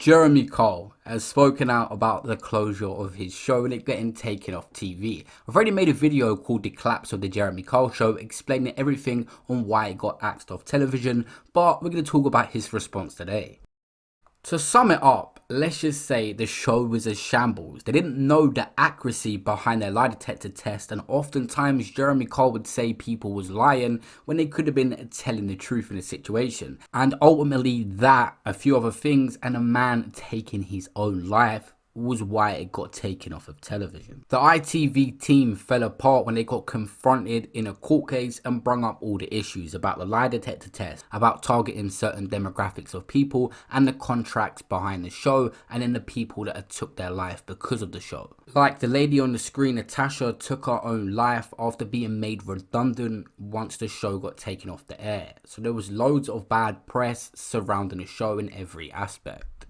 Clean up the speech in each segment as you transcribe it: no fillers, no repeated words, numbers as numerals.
Jeremy Cole has spoken out about the closure of his show and it getting taken off TV. I've already made a video called The Collapse of the Jeremy Cole Show explaining everything on why it got axed off television, but we're going to talk about his response today. To sum it up, let's just say the show was a shambles. They didn't know the accuracy behind their lie detector test, and oftentimes Jeremy Cole would say people was lying when they could have been telling the truth in the situation. And ultimately that, a few other things, and a man taking his own life was why it got taken off of television. The ITV team fell apart when they got confronted in a court case and brung up all the issues about the lie detector test, about targeting certain demographics of people and the contracts behind the show, and then the people that had took their life because of the show. Like the lady on the screen, Natasha, took her own life after being made redundant once the show got taken off the air. So there was loads of bad press surrounding the show in every aspect.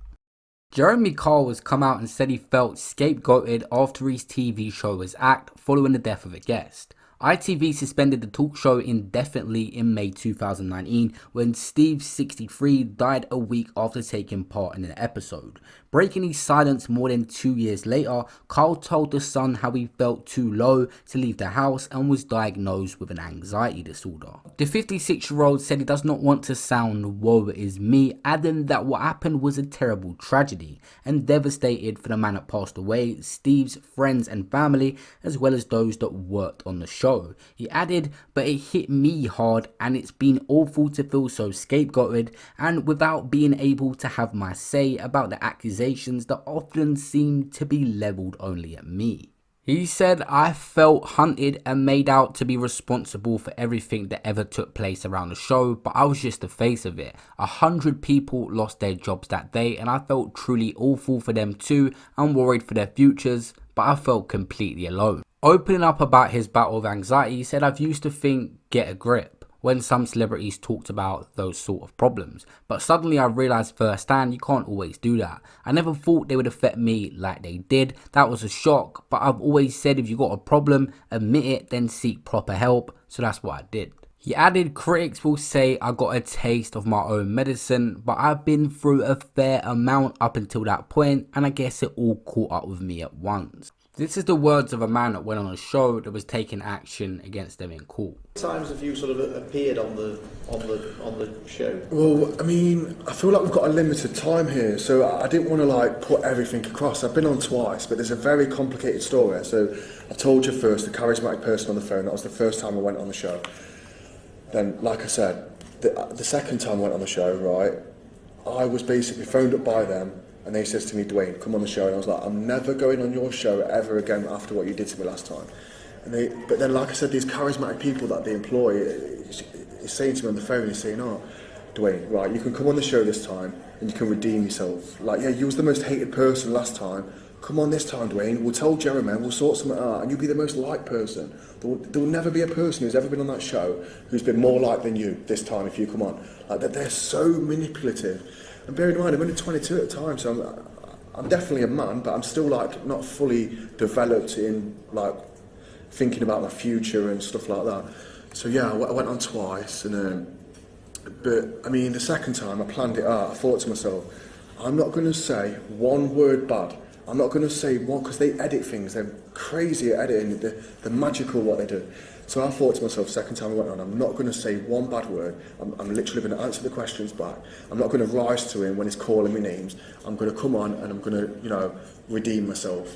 Jeremy Cole has come out and said he felt scapegoated after his TV show was axed following the death of a guest. ITV suspended the talk show indefinitely in May 2019 when Steve, 63, died a week after taking part in an episode. Breaking his silence more than 2 years later, Carl told The Sun how he felt too low to leave the house and was diagnosed with an anxiety disorder. The 56-year-old said he does not want to sound woe is me, adding that what happened was a terrible tragedy and devastated for the man that passed away, Steve's friends and family, as well as those that worked on the show. He added, but it hit me hard and it's been awful to feel so scapegoated and without being able to have my say about the accusations that often seem to be leveled only at me. He said, I felt hunted and made out to be responsible for everything that ever took place around the show, but I was just the face of it. 100 people lost their jobs that day and I felt truly awful for them too and worried for their futures, but I felt completely alone. Opening up about his battle of anxiety, he said, I've used to think, get a grip, when some celebrities talked about those sort of problems. But suddenly I realised firsthand you can't always do that. I never thought they would affect me like they did. That was a shock, but I've always said if you got a problem, admit it, then seek proper help. So that's what I did. He added, critics will say I got a taste of my own medicine, but I've been through a fair amount up until that point, and I guess it all caught up with me at once. This is the words of a man that went on a show that was taking action against them in court. Times have you sort of appeared on the show? Well, I mean, I feel like we've got a limited time here, so I didn't want to like put everything across. I've been on twice, but there's a very complicated story. So I told you first, the charismatic person on the phone. That was the first time I went on the show. Then, like I said, the second time I went on the show, right, I was basically phoned up by them. And they says to me, Dwayne, come on the show. And I was like, I'm never going on your show ever again after what you did to me last time. But then, like I said, these charismatic people that they employ is saying to me on the phone, he's saying, oh, Dwayne, right, you can come on the show this time and you can redeem yourself. Like, yeah, you was the most hated person last time. Come on this time, Dwayne. We'll tell Jeremy, we'll sort something out, and you'll be the most liked person. There will never be a person who's ever been on that show who's been more liked than you this time if you come on. Like, they're so manipulative. And bearing in mind, I'm only 22 at the time, so I'm definitely a man, but I'm still like not fully developed in like thinking about my future and stuff like that. So yeah, I went on twice, and but I mean, the second time I planned it out. I thought to myself, I'm not going to say one word bad. I'm not going to say one, because they edit things. They're crazy at editing. They're magical what they do. So I thought to myself, second time I went on, I'm not going to say one bad word. I'm literally going to answer the questions back. I'm not going to rise to him when he's calling me names. I'm going to come on and I'm going to, redeem myself.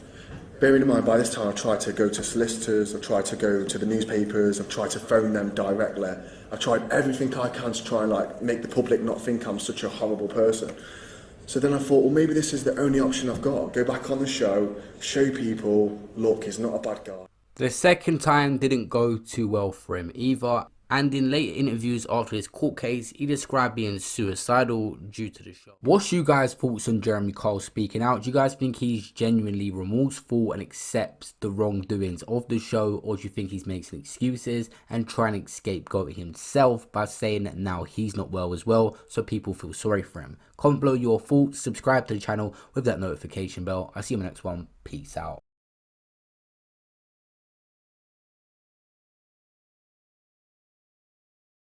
Bearing in mind, by this time I've tried to go to solicitors, I've tried to go to the newspapers, I've tried to phone them directly. I've tried everything I can to try and make the public not think I'm such a horrible person. So then I thought, well, maybe this is the only option I've got. Go back on the show, show people, look, he's not a bad guy. The second time didn't go too well for him either, and in later interviews after his court case, he described being suicidal due to the show. What's you guys' thoughts on Jeremy Cole speaking out? Do you guys think he's genuinely remorseful and accepts the wrongdoings of the show, or do you think he's making excuses and trying to scapegoat himself by saying that now he's not well as well, so people feel sorry for him? Comment below your thoughts, subscribe to the channel with that notification bell. I'll see you in the next one. Peace out.